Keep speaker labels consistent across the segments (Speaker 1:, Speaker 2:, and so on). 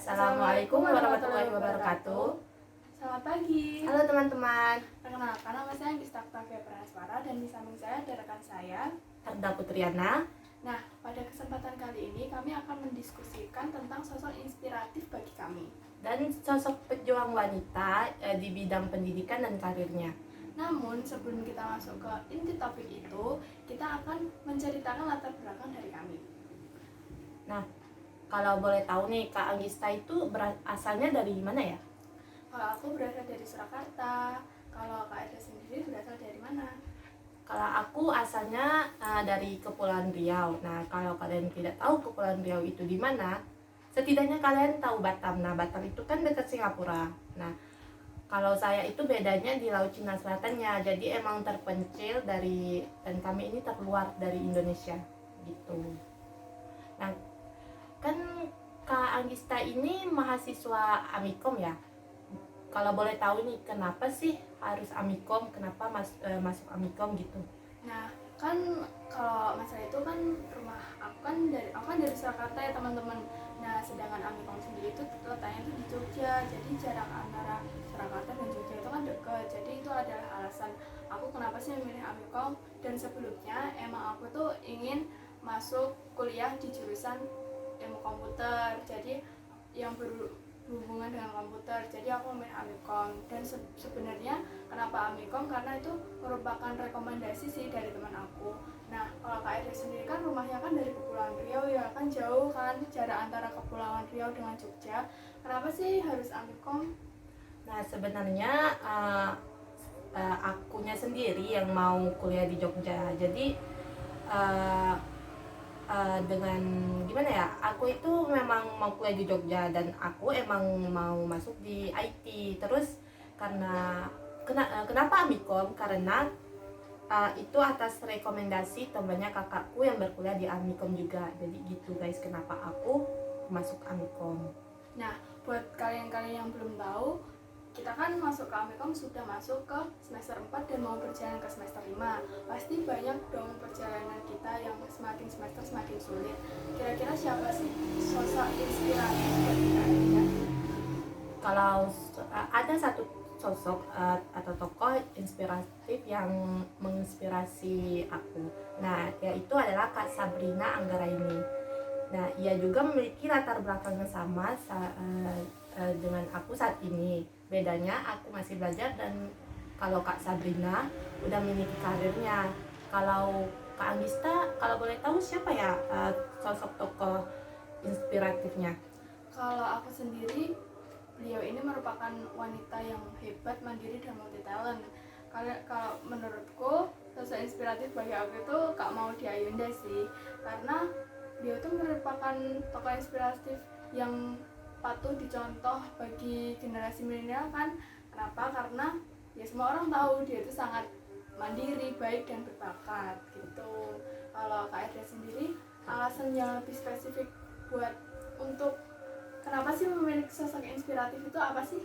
Speaker 1: Assalamualaikum warahmatullahi wabarakatuh.
Speaker 2: Selamat pagi.
Speaker 1: Halo teman-teman.
Speaker 2: Perkenalkan, nama saya Anggista Octavia Pranaswara dan di samping saya ada rekan saya,
Speaker 1: Arda Putriana.
Speaker 2: Nah, pada kesempatan kali ini kami akan mendiskusikan tentang sosok inspiratif bagi kami.
Speaker 1: Dan sosok pejuang wanita di bidang pendidikan dan karirnya.
Speaker 2: Namun, sebelum kita masuk ke inti topik itu, kita akan menceritakan latar belakang dari kami.
Speaker 1: Nah, kalau boleh tahu nih, Kak Anggista itu asalnya dari mana ya?
Speaker 2: Kalau aku berasal dari Surakarta, kalau Kak Eda sendiri berasal dari mana?
Speaker 1: Kalau aku asalnya dari Kepulauan Riau. Nah, kalau kalian tidak tahu Kepulauan Riau itu di mana, setidaknya kalian tahu Batam. Nah, Batam itu kan dekat Singapura. Nah, kalau saya itu bedanya di Laut Cina Selatannya. Jadi emang terpencil dan kami ini terluar dari Indonesia gitu. Nah, kan Kak Anggista ini mahasiswa Amikom ya. Kalau boleh tahu nih, kenapa sih harus Amikom? Kenapa masuk Amikom gitu?
Speaker 2: Nah, kan kalau masalah itu kan rumah aku kan dari Surakarta ya teman-teman. Nah, sedangkan Amikom sendiri itu letaknya itu di Jogja. Jadi jarak antara Surakarta dan Jogja itu kan dekat. Jadi itu adalah alasan aku kenapa sih memilih Amikom. Dan sebelumnya emang aku tuh ingin masuk kuliah di jurusan ilmu komputer. Jadi yang berhubungan dengan komputer. Jadi aku memilih Amikom. Dan sebenarnya kenapa Amikom? Karena itu merupakan rekomendasi sih dari teman aku. Nah, kalau Kak Eda sendiri kan rumahnya kan dari Kepulauan Riau ya, kan jauh kan jarak antara Kepulauan Riau dengan Jogja. Kenapa sih harus Amikom?
Speaker 1: Nah, sebenarnya akunya sendiri yang mau kuliah di Jogja. Jadi dengan gimana ya, aku itu memang mau kuliah di Jogja dan aku emang mau masuk di IT. Terus kenapa Amikom? Karena itu atas rekomendasi temannya kakakku yang berkuliah di Amikom juga. Jadi gitu guys, kenapa aku masuk Amikom.
Speaker 2: Nah, buat kalian-kalian yang belum tahu, kita kan masuk ke Amikom sudah masuk ke semester 4 dan mau berjalan ke semester 5. Pasti banyak dong perjalanan kita yang semakin semester semakin sulit. Kira-kira siapa sih sosok inspiratif bagi kalian?
Speaker 1: Kalau ada satu sosok atau tokoh inspiratif yang menginspirasi aku. Nah, yaitu adalah Kak Sabrina Anggaraini. Nah, ia juga memiliki latar belakang yang sama dengan aku saat ini. Bedanya aku masih belajar dan kalau Kak Sabrina udah memiliki karirnya. Kalau Kak Anggista, kalau boleh tahu siapa ya sosok tokoh inspiratifnya?
Speaker 2: Kalau aku sendiri, beliau ini merupakan wanita yang hebat, mandiri, dan multi talent. Kalau menurutku sosok inspiratif bagi aku itu Kak Maudy Ayunda sih, karena beliau itu merupakan tokoh inspiratif yang patut dicontoh bagi generasi milenial kan. Kenapa? Karena ya semua orang tahu dia itu sangat mandiri, baik, dan berbakat gitu. Kalau Kak Eda sendiri, alasan yang lebih spesifik buat untuk kenapa sih memiliki sosok inspiratif itu apa sih?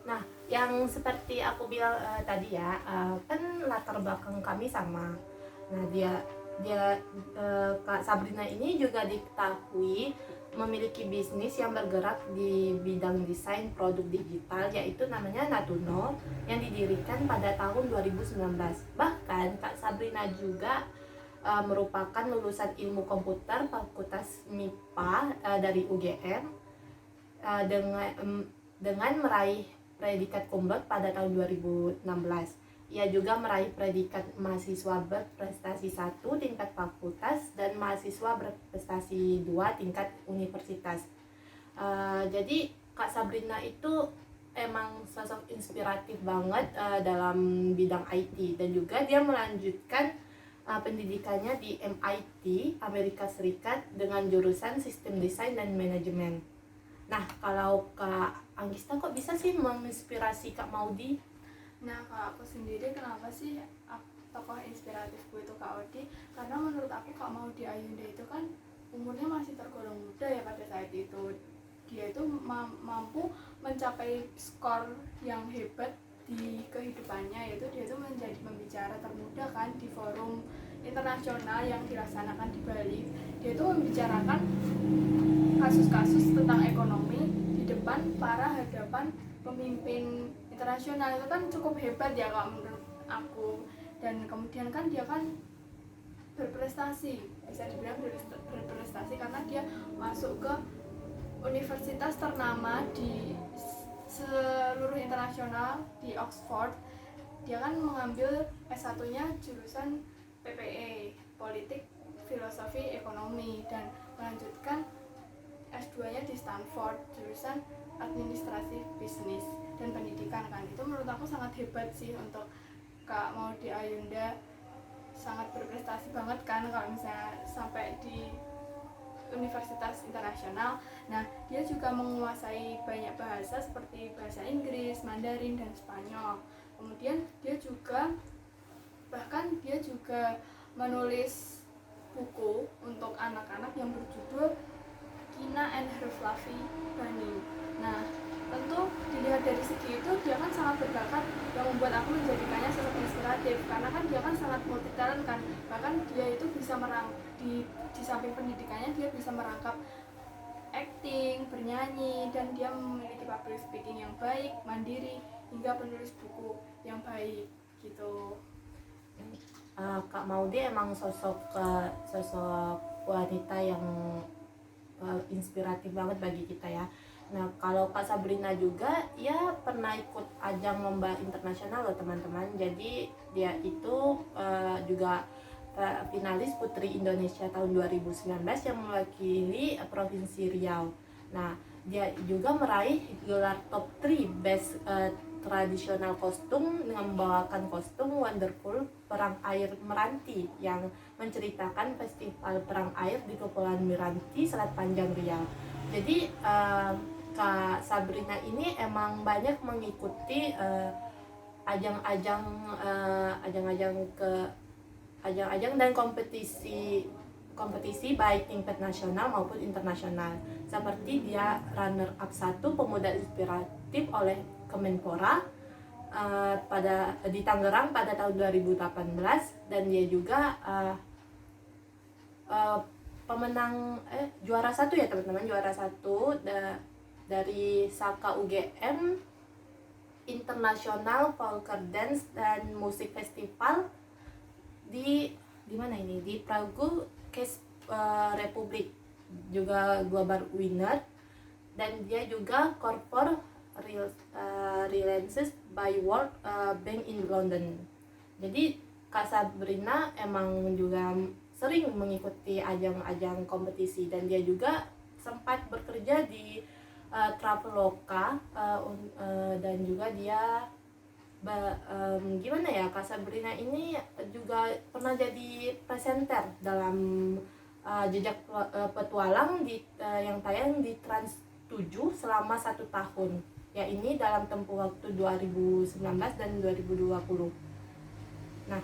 Speaker 1: Nah, yang seperti aku bilang tadi ya, kan latar belakang kami sama. Nah, dia Kak Sabrina ini juga diketahui memiliki bisnis yang bergerak di bidang desain produk digital, yaitu namanya Natuno, yang didirikan pada tahun 2019. Bahkan Kak Sabrina juga merupakan lulusan ilmu komputer Fakultas MIPA dari UGM dengan meraih predikat cum laude pada tahun 2016. Ia juga meraih predikat mahasiswa berprestasi 1 tingkat fakultas dan mahasiswa berprestasi 2 tingkat universitas. Jadi Kak Sabrina itu emang sosok inspiratif banget dalam bidang IT, dan juga dia melanjutkan pendidikannya di MIT Amerika Serikat dengan jurusan sistem desain dan manajemen. Nah, kalau Kak Anggista kok bisa sih menginspirasi Kak Maudy?
Speaker 2: Nah, kalau aku sendiri kenapa sih tokoh inspiratifku itu Kak Odi? Karena menurut aku Kak Maudy Ayunda itu kan umurnya masih tergolong muda ya pada saat itu. Dia itu mampu mencapai skor yang hebat di kehidupannya, yaitu dia itu menjadi pembicara termuda kan di forum internasional yang dilaksanakan di Bali. Dia itu membicarakan kasus-kasus tentang ekonomi di depan para hadapan pemimpin internasional. Itu kan cukup hebat ya kalau menurut aku. Dan kemudian kan dia kan berprestasi, bisa dibilang berprestasi karena dia masuk ke universitas ternama di seluruh internasional di Oxford. Dia kan mengambil S1-nya jurusan PPE, Politik, Filosofi, Ekonomi, dan melanjutkan S2-nya di Stanford, jurusan Administrasi Bisnis dan Pendidikan kan. Itu menurut aku sangat hebat sih untuk Kak Maudy Ayunda, sangat berprestasi banget kan kalau misalnya sampai di universitas internasional. Nah, dia juga menguasai banyak bahasa seperti bahasa Inggris, Mandarin, dan Spanyol. Kemudian dia juga menulis buku untuk anak-anak yang berjudul Kina and Her Fluffy Bunny. Nah, tentu dilihat dari segi itu dia kan sangat berbakat, yang membuat aku menjadikannya sosok inspiratif karena kan dia kan sangat multi talent kan. Bahkan dia itu bisa di samping pendidikannya dia bisa merangkap acting, bernyanyi, dan dia memiliki public speaking yang baik, mandiri, hingga penulis buku yang baik gitu.
Speaker 1: Kak Maudy emang sosok wanita yang inspiratif banget bagi kita ya. Nah, kalau Kak Sabrina juga ya pernah ikut ajang lomba internasional loh teman-teman. Jadi dia itu juga finalis Putri Indonesia tahun 2019 yang mewakili Provinsi Riau. Nah, dia juga meraih gelar top 3 best tradisional kostum dengan membawakan kostum Wonderful Perang Air Meranti yang menceritakan festival perang air di Kepulauan Meranti, Selat Panjang Riau. Jadi Kak Sabrina ini emang banyak mengikuti ajang-ajang dan kompetisi baik tingkat nasional maupun internasional. Seperti dia runner up 1 pemuda inspiratif oleh Kemenpora di Tangerang pada tahun 2018, dan dia juga pemenang juara 1 ya teman-teman, juara 1 dari Saka UGM International Folker Dance dan Musik Festival di mana ini, di Pragu Czech Republic, juga global winner, dan dia juga corporate Reliances by World Bank in London. Jadi Kak Sabrina emang juga sering mengikuti ajang-ajang kompetisi, dan dia juga sempat bekerja di Traveloka dan juga dia gimana ya, Kak Sabrina ini juga pernah jadi presenter dalam Jejak Petualang yang tayang di Trans 7 selama 1 tahun. Ya, ini dalam tempuh waktu 2019 dan 2020. Nah,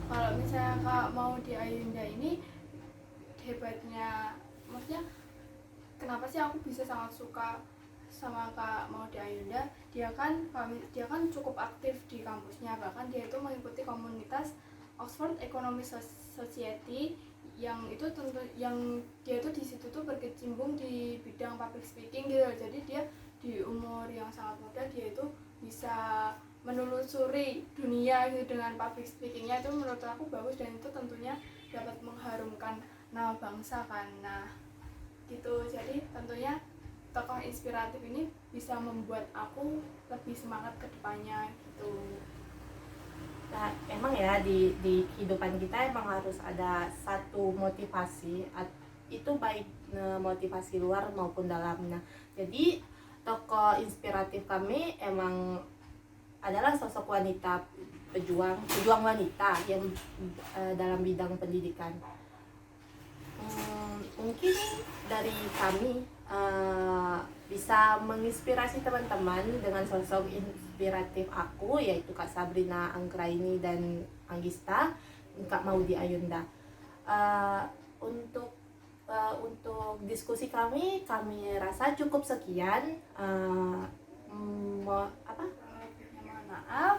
Speaker 2: kalau misalnya Kak Maudy Ayunda ini hebatnya, maksudnya kenapa sih aku bisa sangat suka sama Kak Maudy Ayunda? Dia kan cukup aktif di kampusnya, bahkan dia itu mengikuti komunitas Oxford Economic Society yang dia itu di situ tuh berkecimpung di bidang public speaking gitu. Jadi dia di umur yang sangat muda dia itu bisa menelusuri dunia gitu dengan public speakingnya. Itu menurut aku bagus, dan itu tentunya dapat mengharumkan nama bangsa kan. Nah gitu, jadi tentunya tokoh inspiratif ini bisa membuat aku lebih semangat ke depannya gitu.
Speaker 1: Nah, emang ya di kehidupan kita emang harus ada satu motivasi, itu baik motivasi luar maupun dalam. Nah, jadi tokoh inspiratif kami emang adalah sosok wanita pejuang wanita yang dalam bidang pendidikan. Mungkin dari kami bisa menginspirasi teman-teman dengan sosok inspiratif aku, yaitu Kak Sabrina Anggraini dan Anggista, Kak Maudy Ayunda. Untuk diskusi kami rasa cukup sekian.
Speaker 2: Mohon maaf,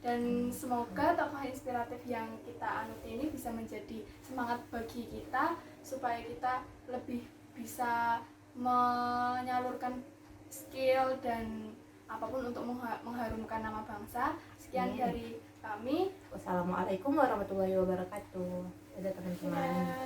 Speaker 2: dan Dan semoga tokoh inspiratif yang kita anut ini bisa menjadi semangat bagi kita supaya kita lebih bisa menyalurkan skill dan apapun untuk mengharumkan nama bangsa. Sekian dari kami.
Speaker 1: Wassalamualaikum warahmatullahi wabarakatuh. Ada teman-teman.
Speaker 2: Ya.